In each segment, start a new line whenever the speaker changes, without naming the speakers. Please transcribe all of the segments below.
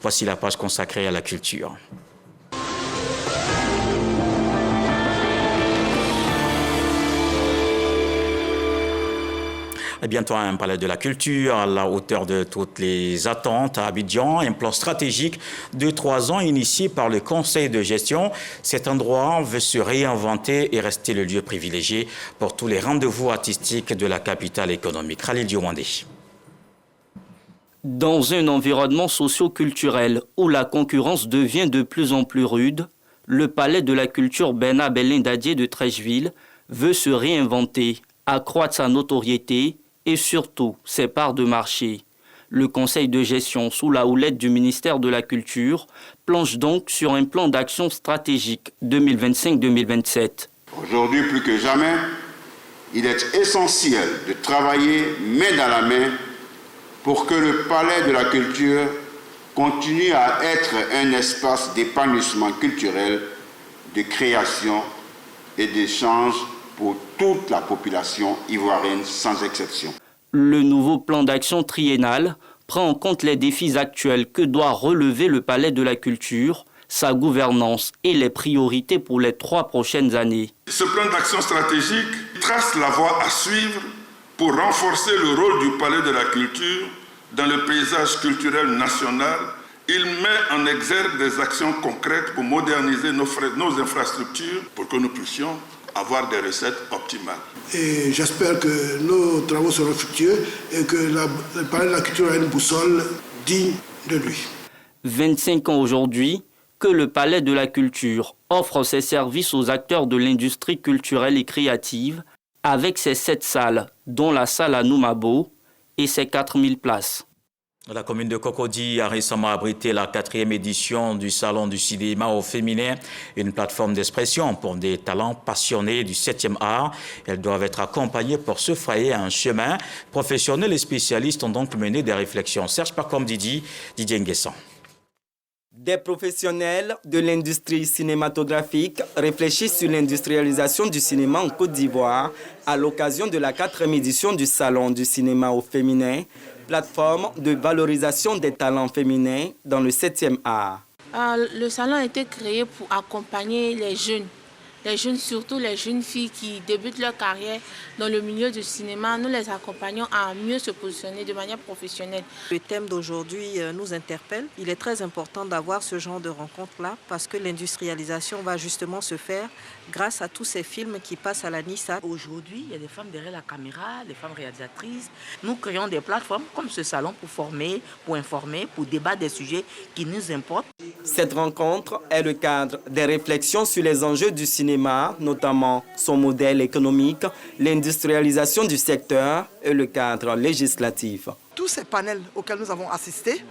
Voici la page consacrée à la culture. Et bientôt un palais de la culture à la hauteur de toutes les attentes à Abidjan, un plan stratégique de 3 ans initié par le conseil de gestion. Cet endroit veut se réinventer et rester le lieu privilégié pour tous les rendez-vous artistiques de la capitale économique. Khalil Diomandé.
Dans un environnement socio-culturel où la concurrence devient de plus en plus rude, le palais de la culture Bernard Belin-Dadier de Treichville veut se réinventer, accroître sa notoriété et surtout ses parts de marché. Le conseil de gestion, sous la houlette du ministère de la Culture, planche donc sur un plan d'action stratégique 2025-2027.
Aujourd'hui, plus que jamais, il est essentiel de travailler main dans la main pour que le palais de la culture continue à être un espace d'épanouissement culturel, de création et d'échange pour toute la population ivoirienne sans exception.
Le nouveau plan d'action triennal prend en compte les défis actuels que doit relever le palais de la culture, sa gouvernance et les priorités pour les 3 prochaines années.
Ce plan d'action stratégique trace la voie à suivre pour renforcer le rôle du palais de la culture dans le paysage culturel national. Il met en exergue des actions concrètes pour moderniser nos infrastructures pour que nous puissions avoir des recettes optimales.
Et j'espère que nos travaux seront fructueux et que le palais de la culture a une boussole digne de lui.
25 ans aujourd'hui que le palais de la culture offre ses services aux acteurs de l'industrie culturelle et créative avec ses 7 salles, dont la salle à Noumabo et ses 4000 places.
La commune de Cocody a récemment abrité la 4e édition du Salon du cinéma au féminin, une plateforme d'expression pour des talents passionnés du 7e art. Elles doivent être accompagnées pour se frayer un chemin. Professionnels et spécialistes ont donc mené des réflexions. Serge Parcom Didier Nguessan.
Des professionnels de l'industrie cinématographique réfléchissent sur l'industrialisation du cinéma en Côte d'Ivoire à l'occasion de la 4e édition du Salon du cinéma au féminin, plateforme de valorisation des talents féminins dans le 7e art.
Le salon a été créé pour accompagner les jeunes, surtout les jeunes filles qui débutent leur carrière dans le milieu du cinéma. Nous les accompagnons à mieux se positionner de manière professionnelle.
Le thème d'aujourd'hui nous interpelle. Il est très important d'avoir ce genre de rencontre-là parce que l'industrialisation va justement se faire grâce à tous ces films qui passent à la NISA.
Aujourd'hui, il y a des femmes derrière la caméra, des femmes réalisatrices. Nous créons des plateformes comme ce salon pour former, pour informer, pour débattre des sujets qui nous importent.
Cette rencontre est le cadre des réflexions sur les enjeux du cinéma, notamment son modèle économique, l'industrialisation du secteur et le cadre législatif.
Tous ces panels auxquels nous avons assisté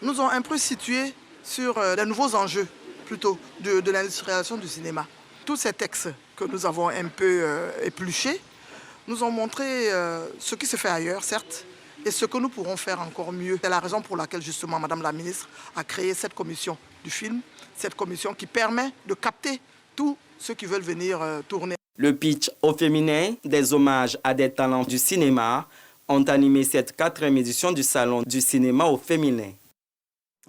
nous ont un peu situés sur les nouveaux enjeux plutôt de l'industrialisation du cinéma. Tous ces textes que nous avons un peu épluchés nous ont montré ce qui se fait ailleurs, certes, et ce que nous pourrons faire encore mieux. C'est la raison pour laquelle justement Madame la ministre a créé cette commission du film, cette commission qui permet de capter tous ceux qui veulent venir tourner.
Le pitch au féminin, des hommages à des talents du cinéma, ont animé cette 4e édition du Salon du cinéma au féminin.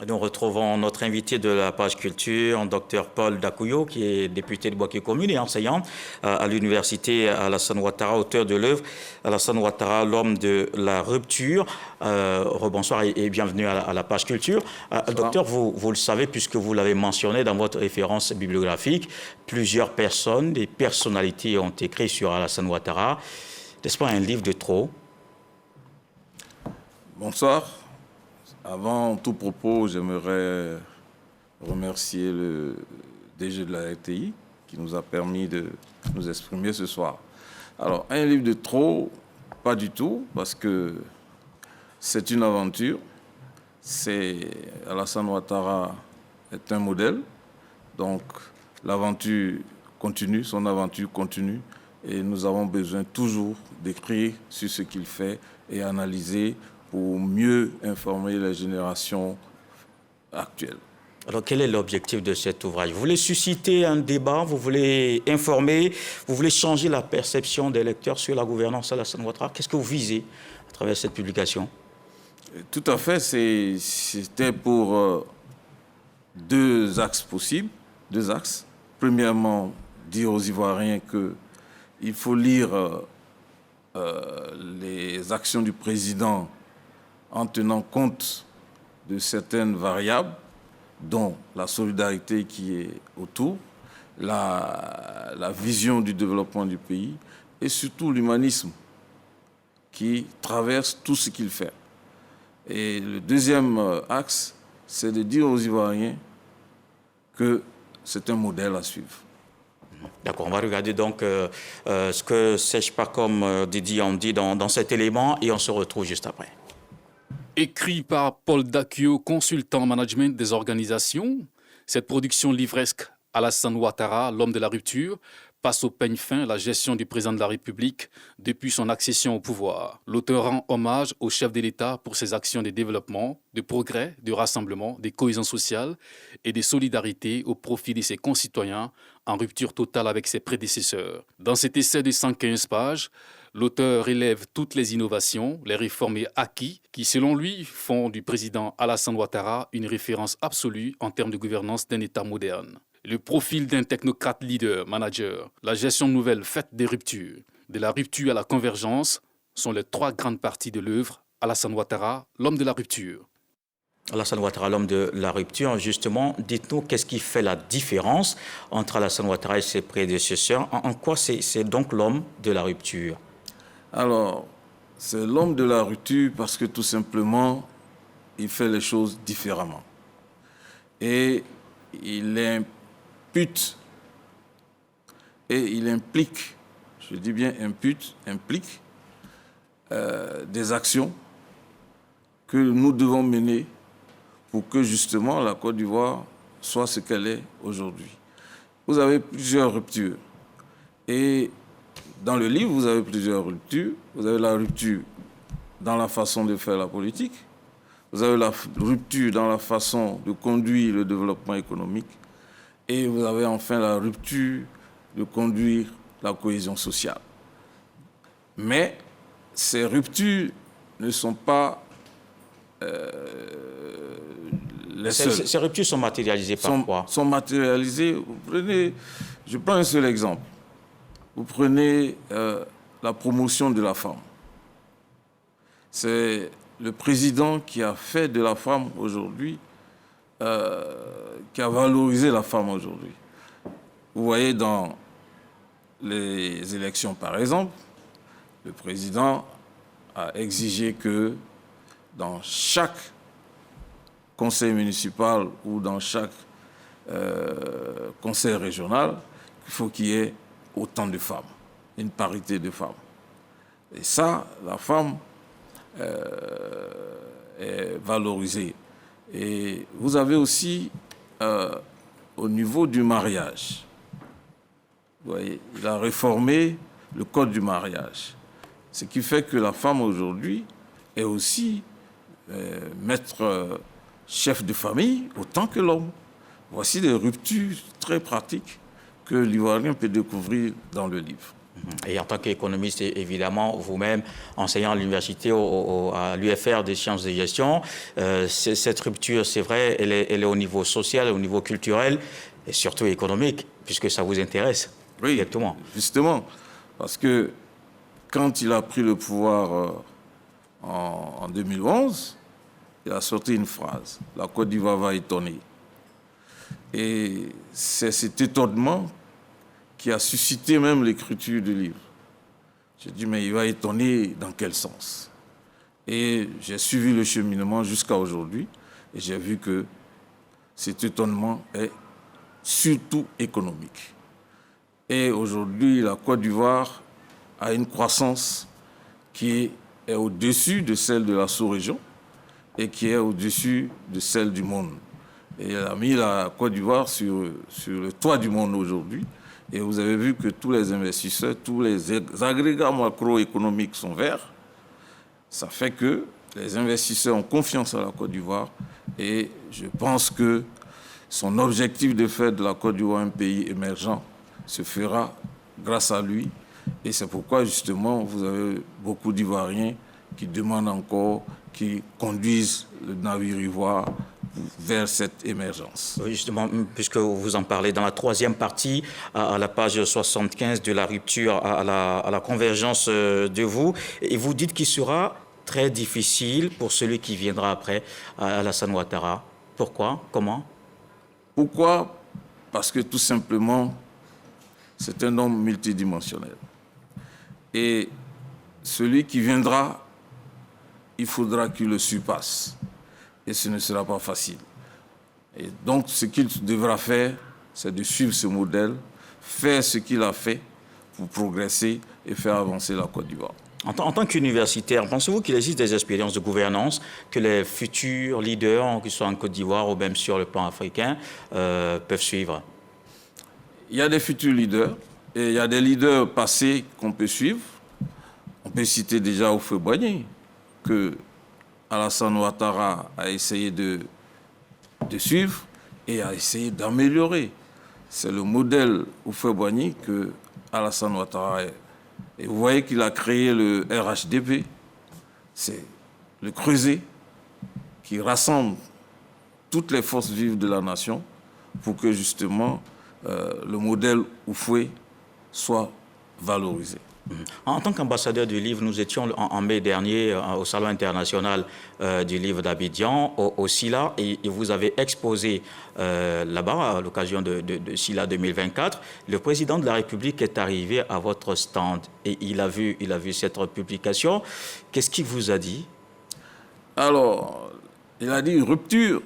Nous retrouvons notre invité de la page culture, Dr Paul Dakuyo, qui est député de Boaké Commune et enseignant à l'université Alassane Ouattara, auteur de l'œuvre Alassane Ouattara, l'homme de la rupture. Rebonsoir et bienvenue à la page culture. Docteur, vous le savez puisque vous l'avez mentionné dans votre référence bibliographique, plusieurs personnes, des personnalités ont écrit sur Alassane Ouattara. N'est-ce pas un livre de trop?
Bonsoir. Avant tout propos, j'aimerais remercier le DG de la RTI qui nous a permis de nous exprimer ce soir. Alors, un livre de trop, pas du tout, parce que c'est une aventure. Alassane Ouattara est un modèle, donc l'aventure continue, son aventure continue, et nous avons besoin toujours d'écrire sur ce qu'il fait et analyser pour mieux informer les générations actuelles.
Alors, quel est l'objectif de cet ouvrage? Vous voulez susciter un débat, vous voulez informer, vous voulez changer la perception des lecteurs sur la gouvernance Alassane Ouattara? Qu'est-ce que vous visez à travers cette publication?
Tout à fait, c'était pour 2 axes possibles. 2 axes. Premièrement, dire aux Ivoiriens qu'il faut lire les actions du président en tenant compte de certaines variables, dont la solidarité qui est autour, la vision du développement du pays et surtout l'humanisme qui traverse tout ce qu'il fait. Et le deuxième axe, c'est de dire aux Ivoiriens que c'est un modèle à suivre.
D'accord, on va regarder donc ce que Sèche pas comme Didi en dit dans cet élément et on se retrouve juste après.
Écrit par Paul Dakuyo, consultant en management des organisations, cette production livresque Alassane Ouattara, l'homme de la rupture, passe au peigne fin la gestion du président de la République depuis son accession au pouvoir. L'auteur rend hommage au chef de l'État pour ses actions de développement, de progrès, de rassemblement, de cohésion sociale et de solidarité au profit de ses concitoyens en rupture totale avec ses prédécesseurs. Dans cet essai de 115 pages, l'auteur élève toutes les innovations, les réformes et acquis qui, selon lui, font du président Alassane Ouattara une référence absolue en termes de gouvernance d'un État moderne. Le profil d'un technocrate leader, manager, la gestion nouvelle faite des ruptures, de la rupture à la convergence, sont les 3 grandes parties de l'œuvre Alassane Ouattara, l'homme de la rupture.
Alassane Ouattara, l'homme de la rupture, justement, dites-nous qu'est-ce qui fait la différence entre Alassane Ouattara et ses prédécesseurs. En quoi c'est donc l'homme de la rupture?
Alors, c'est l'homme de la rupture parce que tout simplement, il fait les choses différemment. Et il impute et il implique, je dis bien implique des actions que nous devons mener pour que justement la Côte d'Ivoire soit ce qu'elle est aujourd'hui. Vous avez plusieurs ruptures. Et dans le livre, vous avez plusieurs ruptures. Vous avez la rupture dans la façon de faire la politique. Vous avez la rupture dans la façon de conduire le développement économique. Et vous avez enfin la rupture de conduire la cohésion sociale. Mais ces ruptures ne sont pas les seules.
Ces ruptures sont matérialisées par quoi?
Sont matérialisées. Je prends un seul exemple. Vous prenez la promotion de la femme. C'est le président qui a fait de la femme aujourd'hui, qui a valorisé la femme aujourd'hui. Vous voyez dans les élections, par exemple, le président a exigé que dans chaque conseil municipal ou dans chaque conseil régional, il faut qu'il y ait autant de femmes, une parité de femmes. Et ça, la femme est valorisée. Et vous avez aussi, au niveau du mariage, vous voyez, il a réformé le code du mariage. Ce qui fait que la femme aujourd'hui est aussi maître chef de famille autant que l'homme. Voici des ruptures très pratiques que l'Ivoirien peut découvrir dans le livre.
Et en tant qu'économiste, évidemment, vous-même, enseignant à l'université, à l'UFR des sciences de gestion, cette rupture, c'est vrai, elle est au niveau social, au niveau culturel et surtout économique, puisque ça vous intéresse directement.
Justement, parce que quand il a pris le pouvoir en 2011, il a sorti une phrase, « La Côte d'Ivoire va étonner ». Et c'est cet étonnement qui a suscité même l'écriture du livre. J'ai dit, mais il va étonner dans quel sens? Et j'ai suivi le cheminement jusqu'à aujourd'hui et j'ai vu que cet étonnement est surtout économique. Et aujourd'hui, la Côte d'Ivoire a une croissance qui est au-dessus de celle de la sous-région et qui est au-dessus de celle du monde. Et elle a mis la Côte d'Ivoire sur le toit du monde aujourd'hui. Et vous avez vu que tous les investisseurs, tous les agrégats macroéconomiques sont verts. Ça fait que les investisseurs ont confiance à la Côte d'Ivoire. Et je pense que son objectif de faire de la Côte d'Ivoire un pays émergent se fera grâce à lui. Et c'est pourquoi, justement, vous avez beaucoup d'Ivoiriens qui demandent encore qui conduisent le navire ivoire vers cette émergence.
Oui, justement, puisque vous en parlez, dans la troisième partie, à la page 75 de la rupture à la convergence de vous, et vous dites qu'il sera très difficile pour celui qui viendra après, Alassane Ouattara. Pourquoi? Comment?
Pourquoi? Parce que tout simplement, c'est un homme multidimensionnel. Et celui qui viendra, il faudra qu'il le surpasse. Et ce ne sera pas facile. Et donc, ce qu'il devra faire, c'est de suivre ce modèle, faire ce qu'il a fait pour progresser et faire avancer la Côte d'Ivoire.
En tant qu'universitaire, pensez-vous qu'il existe des expériences de gouvernance que les futurs leaders, qu'ils soient en Côte d'Ivoire ou même sur le plan africain, peuvent suivre?
Il y a des futurs leaders et il y a des leaders passés qu'on peut suivre. On peut citer déjà Houphouët-Boigny, que Alassane Ouattara a essayé de suivre et a essayé d'améliorer. C'est le modèle Houphouët-Boigny que Alassane Ouattara est. Et vous voyez qu'il a créé le RHDP, c'est le creuset qui rassemble toutes les forces vives de la nation pour que justement le modèle Houphouët soit valorisé.
En tant qu'ambassadeur du livre, nous étions en mai dernier au Salon international du livre d'Abidjan, au SILA, et vous avez exposé là-bas, à l'occasion de SILA 2024. Le président de la République est arrivé à votre stand et il a vu cette publication. Qu'est-ce qu'il vous a dit?
Alors, il a dit rupture.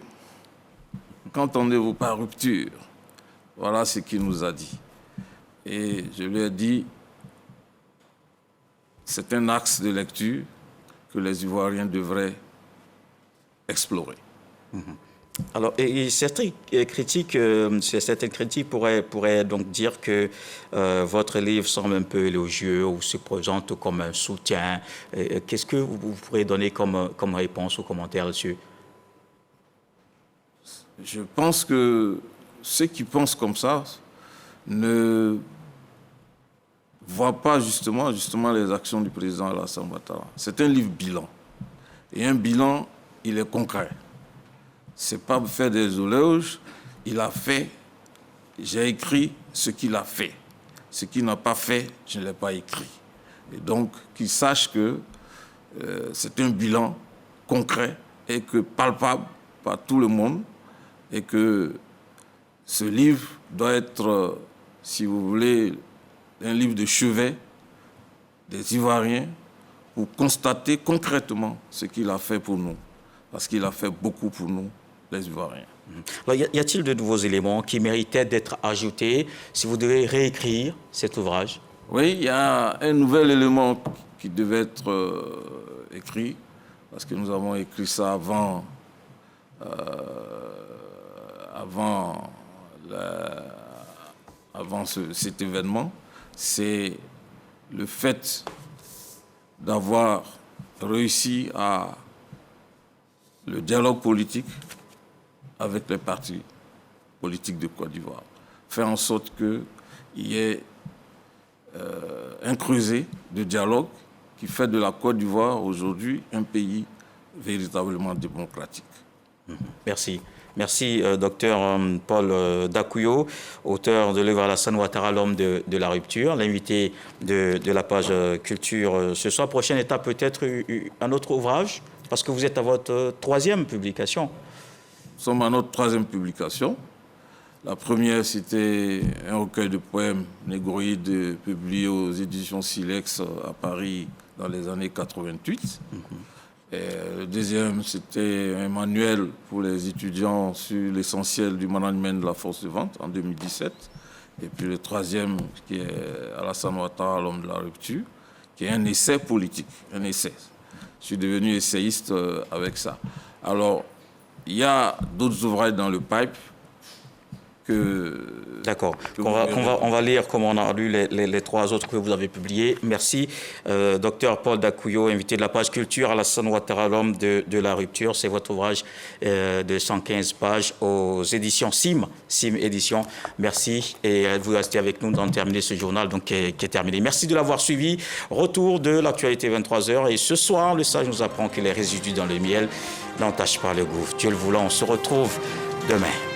Qu'entendez-vous par rupture? Voilà ce qu'il nous a dit. Et je lui ai dit, c'est un axe de lecture que les Ivoiriens devraient explorer.
Alors, et certaines critiques pourraient donc dire que votre livre semble un peu élogieux ou se présente comme un soutien. Qu'est-ce que vous pourrez donner comme réponse ou commentaire là-dessus?
Je pense que ceux qui pensent comme ça ne voient pas justement les actions du président Alassane Ouattara. C'est un livre bilan. Et un bilan, il est concret. Ce n'est pas faire des éloges. Il a fait, j'ai écrit ce qu'il a fait. Ce qu'il n'a pas fait, je ne l'ai pas écrit. Et donc, qu'il sache que c'est un bilan concret et que palpable par tout le monde et que ce livre doit être, si vous voulez, un livre de chevet des Ivoiriens pour constater concrètement ce qu'il a fait pour nous. Parce qu'il a fait beaucoup pour nous, les Ivoiriens.
Alors, y a-t-il de nouveaux éléments qui méritaient d'être ajoutés si vous devez réécrire cet ouvrage?
Oui, il y a un nouvel élément qui devait être écrit, parce que nous avons écrit ça avant cet événement. C'est le fait d'avoir réussi à le dialogue politique avec les partis politiques de Côte d'Ivoire. Faire en sorte qu'il y ait un creuset de dialogue qui fait de la Côte d'Ivoire aujourd'hui un pays véritablement démocratique.
Merci. Merci, docteur Paul Dakouyo, auteur de l'œuvre Alassane Ouattara, l'homme de la rupture, l'invité de la page culture ce soir. Prochaine étape, peut-être un autre ouvrage, parce que vous êtes à votre troisième publication.
Nous sommes à notre troisième publication. La première, c'était un recueil de poèmes négroïdes publié aux éditions Silex à Paris dans les années 88. Et le deuxième, c'était un manuel pour les étudiants sur l'essentiel du management de la force de vente en 2017. Et puis le troisième, qui est Alassane Ouattara, l'homme de la rupture, qui est un essai politique, un essai. Je suis devenu essayiste avec ça. Alors, il y a d'autres ouvrages dans le pipe que
D'accord. On va lire comme on a lu les 3 autres que vous avez publiés. Merci. Docteur Paul Dakuyo, invité de la page culture, Alassane Ouattara, l'homme de la rupture. C'est votre ouvrage de 115 pages aux éditions SIM Éditions. Merci. Et vous restez avec nous dans terminer ce journal donc, qui est terminé. Merci de l'avoir suivi. Retour de l'actualité 23h. Et ce soir, le sage nous apprend que les résidus dans le miel n'entachent pas le goût. Dieu le voulant, on se retrouve demain.